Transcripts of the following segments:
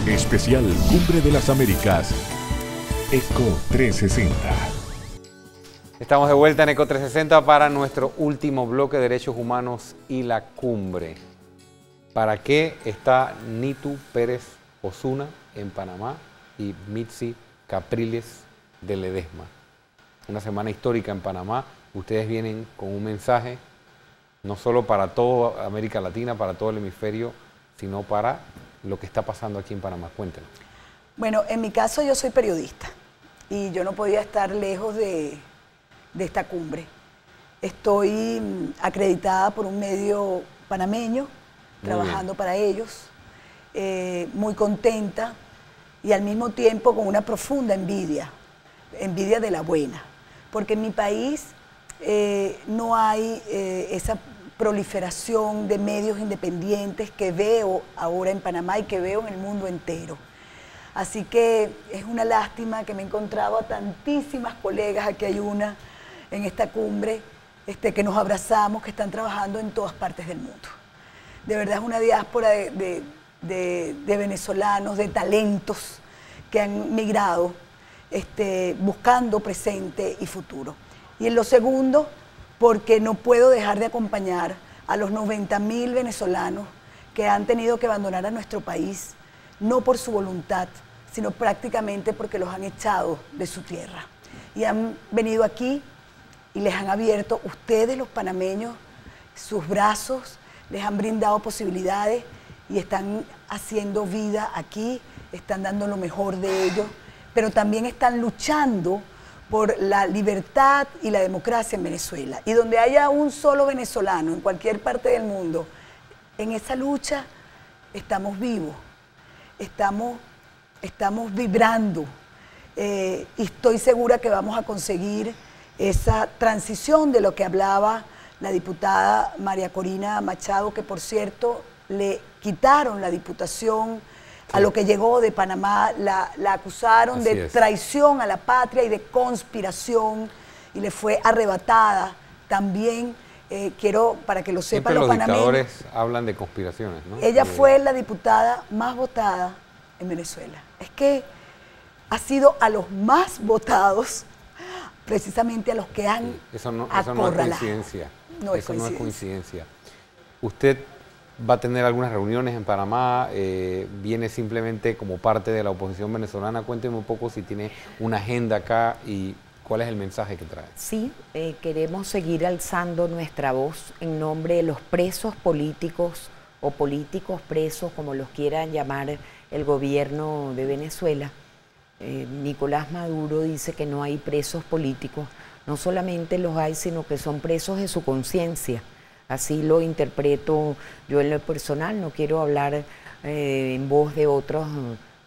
Especial Cumbre de las Américas. ECO 360. Estamos de vuelta en ECO 360 para nuestro último bloque de Derechos Humanos y la Cumbre. ¿Para qué está Nitu Pérez Osuna en Panamá y Mitzi Capriles de Ledesma? Una semana histórica en Panamá. Ustedes vienen con un mensaje no solo para toda América Latina, para todo el hemisferio, sino para lo que está pasando aquí en Panamá. Cuéntenos. Bueno, en mi caso yo soy periodista y yo no podía estar lejos de esta cumbre. Estoy acreditada por un medio panameño, trabajando para ellos, muy contenta y al mismo tiempo con una profunda envidia de la buena, porque en mi país no hay esa proliferación de medios independientes que veo ahora en Panamá y que veo en el mundo entero. Así que es una lástima que me he encontrado a tantísimas colegas, aquí hay una en esta cumbre, que nos abrazamos, que están trabajando en todas partes del mundo. De verdad es una diáspora de venezolanos, de talentos que han migrado buscando presente y futuro. Y en lo segundo, porque no puedo dejar de acompañar a los 90.000 venezolanos que han tenido que abandonar a nuestro país, no por su voluntad, sino prácticamente porque los han echado de su tierra. Y han venido aquí y les han abierto, ustedes los panameños, sus brazos, les han brindado posibilidades y están haciendo vida aquí, están dando lo mejor de ellos, pero también están luchando por la libertad y la democracia en Venezuela. Y donde haya un solo venezolano en cualquier parte del mundo, en esa lucha estamos vivos, estamos vibrando y estoy segura que vamos a conseguir esa transición de lo que hablaba la diputada María Corina Machado, que por cierto le quitaron la diputación a lo que llegó de Panamá, la acusaron de traición a la patria y de conspiración y le fue arrebatada. También quiero, para que lo sepan los panameños, dictadores hablan de conspiraciones, ¿no? Ella fue la diputada más votada en Venezuela. Es que ha sido a los más votados, precisamente a los que han acorralado. Eso no es coincidencia. Eso no es coincidencia. Usted va a tener algunas reuniones en Panamá, viene simplemente como parte de la oposición venezolana. Cuénteme un poco si tiene una agenda acá y cuál es el mensaje que trae. Sí, queremos seguir alzando nuestra voz en nombre de los presos políticos o políticos presos, como los quieran llamar el gobierno de Venezuela. Nicolás Maduro dice que no hay presos políticos, no solamente los hay, sino que son presos de su conciencia. Así lo interpreto yo en lo personal, no quiero hablar en voz de otras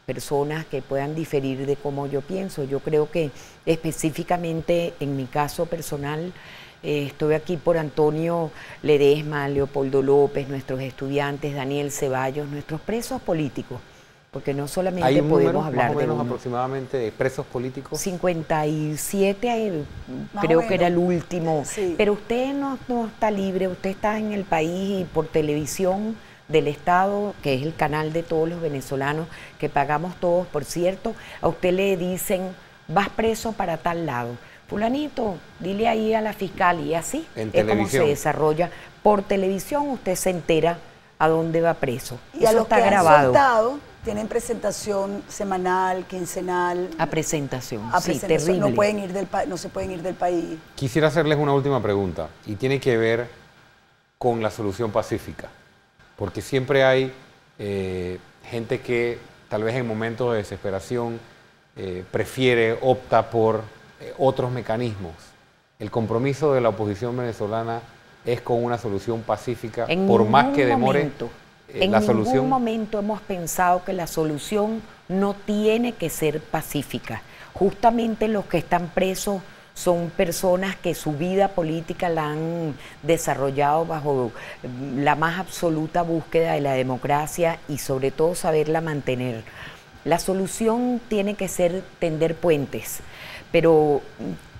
personas que puedan diferir de cómo yo pienso. Yo creo que específicamente en mi caso personal, estoy aquí por Antonio Ledesma, Leopoldo López, nuestros estudiantes, Daniel Ceballos, nuestros presos políticos. Porque no solamente podemos hablar más o menos aproximadamente de presos políticos. 57, creo que era el último. Sí. Pero usted no está libre, usted está en el país y por televisión del Estado, que es el canal de todos los venezolanos, que pagamos todos, por cierto, a usted le dicen, vas preso para tal lado. Fulanito, dile ahí a la fiscal, y así es como se desarrolla. Por televisión usted se entera a dónde va preso. Y eso a los está que grabado. Han soltado, tienen presentación semanal, quincenal. A presentación, sí, terrible. No se pueden ir del país. Quisiera hacerles una última pregunta y tiene que ver con la solución pacífica. Porque siempre hay gente que tal vez en momentos de desesperación opta por otros mecanismos. El compromiso de la oposición venezolana es con una solución pacífica, por más que demore la solución. En ningún momento hemos pensado que la solución no tiene que ser pacífica. Justamente los que están presos son personas que su vida política la han desarrollado bajo la más absoluta búsqueda de la democracia y sobre todo saberla mantener. La solución tiene que ser tender puentes, pero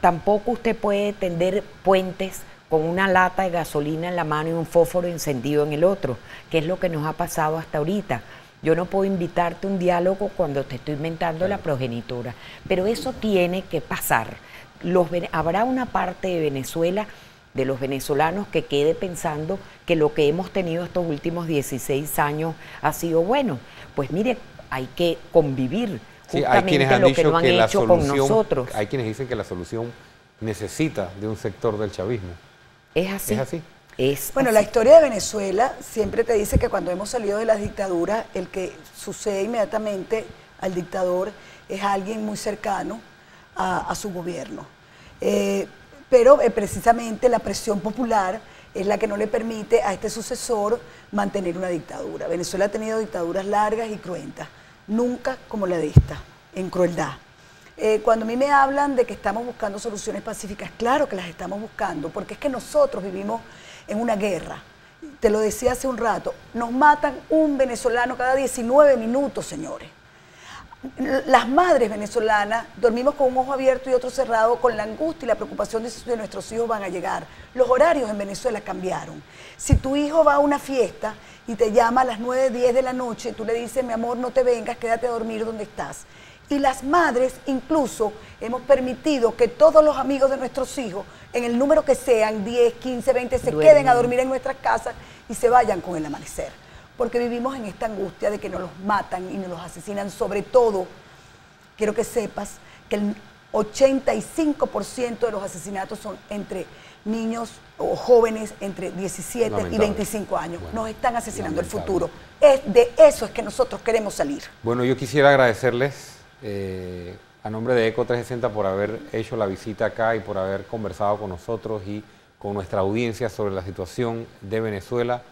tampoco usted puede tender puentes con una lata de gasolina en la mano y un fósforo encendido en el otro, que es lo que nos ha pasado hasta ahorita. Yo no puedo invitarte a un diálogo cuando te estoy inventando la progenitora, pero eso tiene que pasar. Habrá una parte de Venezuela, de los venezolanos, que quede pensando que lo que hemos tenido estos últimos 16 años ha sido bueno. Pues mire, hay que convivir justamente lo que no han hecho con nosotros. Hay quienes dicen que la solución necesita de un sector del chavismo. ¿Es así? ¿Es así? Bueno, la historia de Venezuela siempre te dice que cuando hemos salido de las dictaduras, el que sucede inmediatamente al dictador es alguien muy cercano a su gobierno. Pero precisamente la presión popular es la que no le permite a este sucesor mantener una dictadura. Venezuela ha tenido dictaduras largas y cruentas, nunca como la de esta, en crueldad. Cuando a mí me hablan de que estamos buscando soluciones pacíficas, claro que las estamos buscando, porque es que nosotros vivimos en una guerra. Te lo decía hace un rato, nos matan un venezolano cada 19 minutos, señores. Las madres venezolanas dormimos con un ojo abierto y otro cerrado, con la angustia y la preocupación de si nuestros hijos van a llegar. Los horarios en Venezuela cambiaron. Si tu hijo va a una fiesta y te llama a las 9, 10 de la noche, tú le dices, mi amor, no te vengas, quédate a dormir donde estás. Y las madres incluso hemos permitido que todos los amigos de nuestros hijos, en el número que sean, 10, 15, 20, se queden a dormir en nuestras casas y se vayan con el amanecer. Porque vivimos en esta angustia de que nos los matan y nos los asesinan. Sobre todo, quiero que sepas que el 85% de los asesinatos son entre niños o jóvenes entre 17 y 25 años. Bueno, nos están asesinando el futuro. De eso es que nosotros queremos salir. Bueno, yo quisiera agradecerles a nombre de ECO 360 por haber hecho la visita acá y por haber conversado con nosotros y con nuestra audiencia sobre la situación de Venezuela,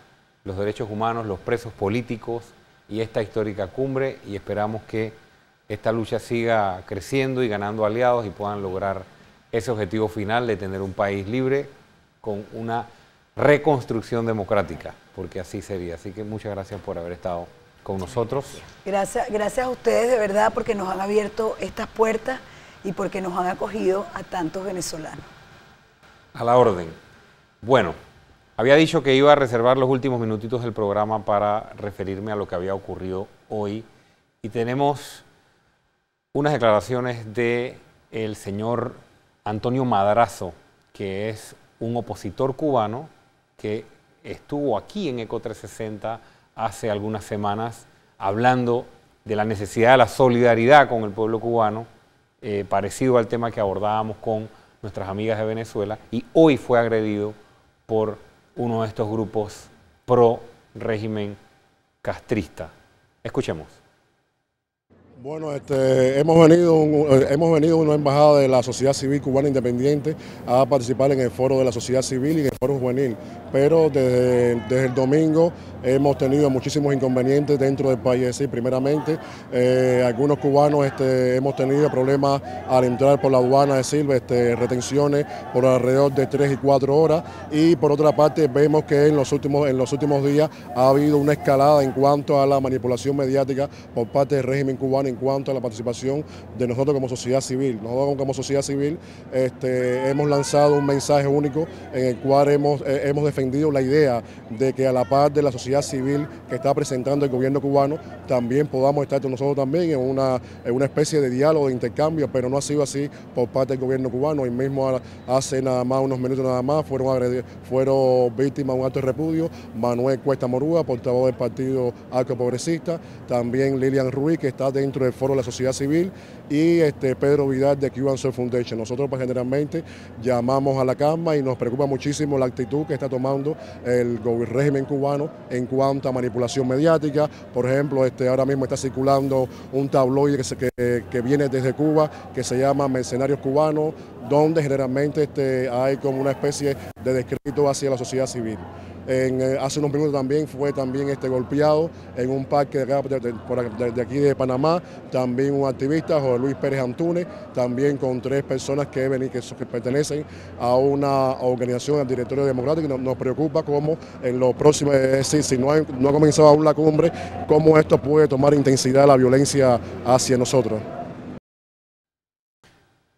los derechos humanos, los presos políticos y esta histórica cumbre, y esperamos que esta lucha siga creciendo y ganando aliados y puedan lograr ese objetivo final de tener un país libre con una reconstrucción democrática, porque así sería. Así que muchas gracias por haber estado con nosotros. Gracias a ustedes de verdad, porque nos han abierto estas puertas y porque nos han acogido a tantos venezolanos. A la orden. Bueno, había dicho que iba a reservar los últimos minutitos del programa para referirme a lo que había ocurrido hoy, y tenemos unas declaraciones del señor Antonio Madrazo, que es un opositor cubano que estuvo aquí en ECO 360 hace algunas semanas hablando de la necesidad de la solidaridad con el pueblo cubano, parecido al tema que abordábamos con nuestras amigas de Venezuela, y hoy fue agredido por uno de estos grupos pro régimen castrista. Escuchemos. Bueno, hemos venido una embajada de la sociedad civil cubana independiente a participar en el foro de la sociedad civil y en el foro juvenil, pero desde el domingo hemos tenido muchísimos inconvenientes dentro del país. Es decir, primeramente, algunos cubanos hemos tenido problemas al entrar por la aduana, es decir, retenciones por alrededor de 3 y 4 horas, y por otra parte vemos que en los últimos días ha habido una escalada en cuanto a la manipulación mediática por parte del régimen cubano en cuanto a la participación de nosotros como sociedad civil. Nosotros como sociedad civil hemos lanzado un mensaje único en el cual hemos defendido la idea de que a la par de la sociedad civil que está presentando el gobierno cubano, también podamos estar nosotros también en una especie de diálogo, de intercambio, pero no ha sido así por parte del gobierno cubano. Y mismo hace nada más, unos minutos nada más, fueron víctimas de un acto de repudio Manuel Cuesta Morúa, portavoz del partido Arco Progresista, también Lilian Ruiz, que está dentro del foro de la sociedad civil, y Pedro Vidal de Cuban Soul Foundation. Nosotros pues generalmente llamamos a la calma y nos preocupa muchísimo la actitud que está tomando el régimen cubano en cuanto a manipulación mediática. Por ejemplo, ahora mismo está circulando un tabloide que viene desde Cuba, que se llama Mercenarios Cubanos, donde generalmente hay como una especie de descrédito hacia la sociedad civil. Hace unos minutos también fue golpeado en un parque de aquí de Panamá, también un activista, José Luis Pérez Antunes, también con 3 personas que pertenecen a una organización del Directorio Democrático. Nos preocupa cómo en los próximos, es decir, si no ha comenzado aún la cumbre, cómo esto puede tomar intensidad la violencia hacia nosotros.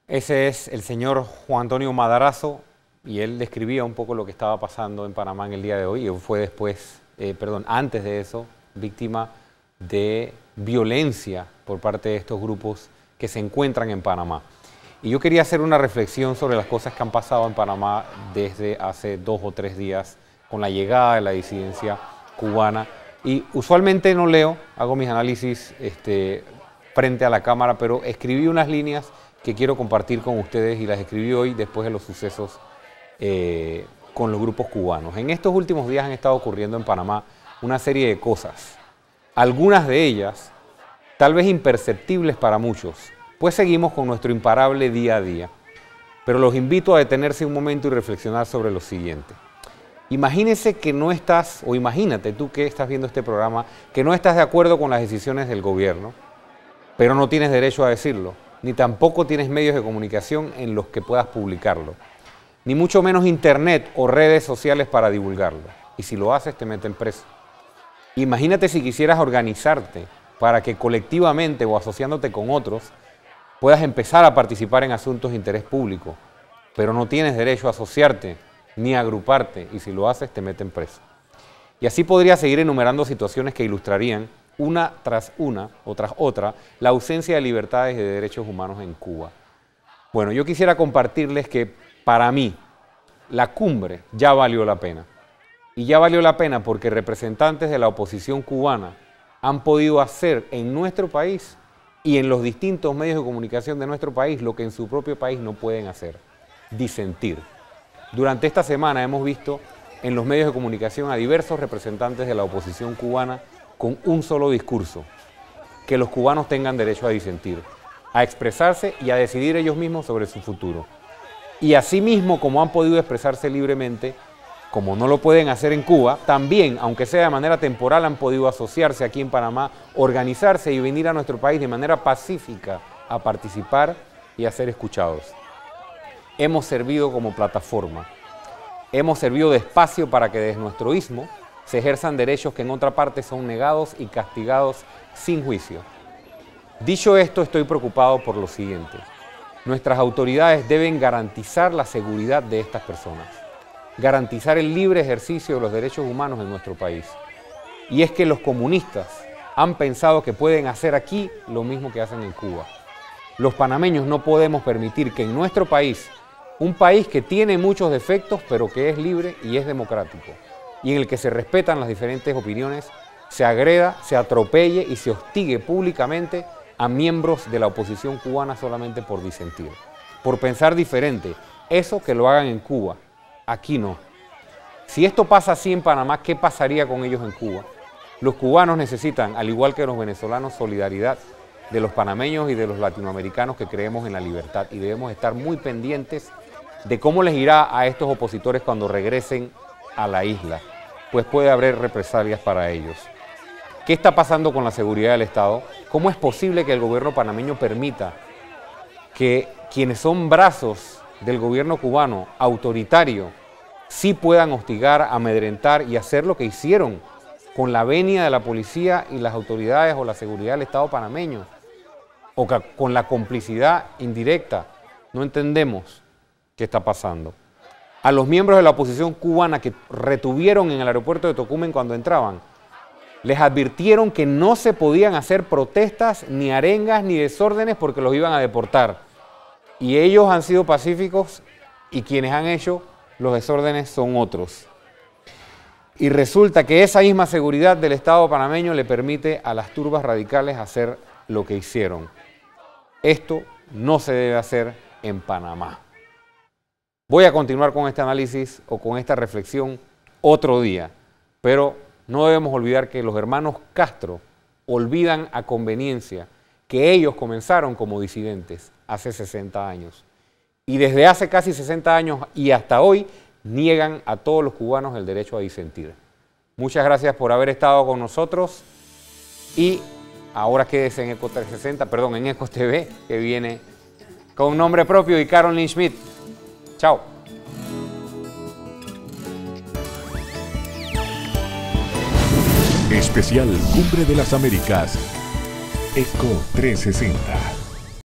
Ese es el señor Juan Antonio Madrazo, y él describía un poco lo que estaba pasando en Panamá en el día de hoy, y fue antes de eso, víctima de violencia por parte de estos grupos que se encuentran en Panamá. Y yo quería hacer una reflexión sobre las cosas que han pasado en Panamá desde hace 2 o 3 días con la llegada de la disidencia cubana. Y usualmente no leo, hago mis análisis frente a la cámara, pero escribí unas líneas que quiero compartir con ustedes y las escribí hoy después de los sucesos con los grupos cubanos. En estos últimos días han estado ocurriendo en Panamá una serie de cosas, algunas de ellas tal vez imperceptibles para muchos, pues seguimos con nuestro imparable día a día. Pero los invito a detenerse un momento y reflexionar sobre lo siguiente. Imagínese que no estás, o imagínate tú que estás viendo este programa, que no estás de acuerdo con las decisiones del gobierno, pero no tienes derecho a decirlo, ni tampoco tienes medios de comunicación en los que puedas publicarlo, ni mucho menos internet o redes sociales para divulgarlo. Y si lo haces, te meten preso. Imagínate si quisieras organizarte para que colectivamente o asociándote con otros puedas empezar a participar en asuntos de interés público, pero no tienes derecho a asociarte ni a agruparte, y si lo haces te meten preso. Y así podría seguir enumerando situaciones que ilustrarían una tras otra la ausencia de libertades y de derechos humanos en Cuba. Bueno, yo quisiera compartirles que para mí la cumbre ya valió la pena. Y ya valió la pena porque representantes de la oposición cubana han podido hacer en nuestro país y en los distintos medios de comunicación de nuestro país lo que en su propio país no pueden hacer: disentir. Durante esta semana hemos visto en los medios de comunicación a diversos representantes de la oposición cubana con un solo discurso: que los cubanos tengan derecho a disentir, a expresarse y a decidir ellos mismos sobre su futuro. Y asimismo, como han podido expresarse libremente, como no lo pueden hacer en Cuba, también, aunque sea de manera temporal, han podido asociarse aquí en Panamá, organizarse y venir a nuestro país de manera pacífica a participar y a ser escuchados. Hemos servido como plataforma, hemos servido de espacio para que desde nuestro istmo se ejerzan derechos que en otra parte son negados y castigados sin juicio. Dicho esto, estoy preocupado por lo siguiente: nuestras autoridades deben garantizar la seguridad de estas personas, garantizar el libre ejercicio de los derechos humanos en nuestro país. Y es que los comunistas han pensado que pueden hacer aquí lo mismo que hacen en Cuba. Los panameños no podemos permitir que en nuestro país, un país que tiene muchos defectos, pero que es libre y es democrático, y en el que se respetan las diferentes opiniones, se agreda, se atropelle y se hostigue públicamente a miembros de la oposición cubana solamente por disentir, por pensar diferente. Eso que lo hagan en Cuba, aquí no. Si esto pasa así en Panamá, ¿qué pasaría con ellos en Cuba? Los cubanos necesitan, al igual que los venezolanos, solidaridad de los panameños y de los latinoamericanos que creemos en la libertad, y debemos estar muy pendientes de cómo les irá a estos opositores cuando regresen a la isla, pues puede haber represalias para ellos. ¿Qué está pasando con la seguridad del Estado? ¿Cómo es posible que el gobierno panameño permita que quienes son brazos del gobierno cubano autoritario sí puedan hostigar, amedrentar y hacer lo que hicieron con la venia de la policía y las autoridades o la seguridad del Estado panameño, o con la complicidad indirecta? No entendemos qué está pasando. A los miembros de la oposición cubana que retuvieron en el aeropuerto de Tocumen cuando entraban, les advirtieron que no se podían hacer protestas, ni arengas, ni desórdenes porque los iban a deportar. Y ellos han sido pacíficos y quienes han hecho los desórdenes son otros. Y resulta que esa misma seguridad del Estado panameño le permite a las turbas radicales hacer lo que hicieron. Esto no se debe hacer en Panamá. Voy a continuar con este análisis o con esta reflexión otro día, pero no debemos olvidar que los hermanos Castro olvidan a conveniencia que ellos comenzaron como disidentes hace 60 años. Y desde hace casi 60 años y hasta hoy niegan a todos los cubanos el derecho a disentir. Muchas gracias por haber estado con nosotros y ahora quédese en Eco 360, perdón, en Eco TV, que viene con nombre propio y Carolyn Schmidt. Chao. Especial Cumbre de las Américas. Eco 360.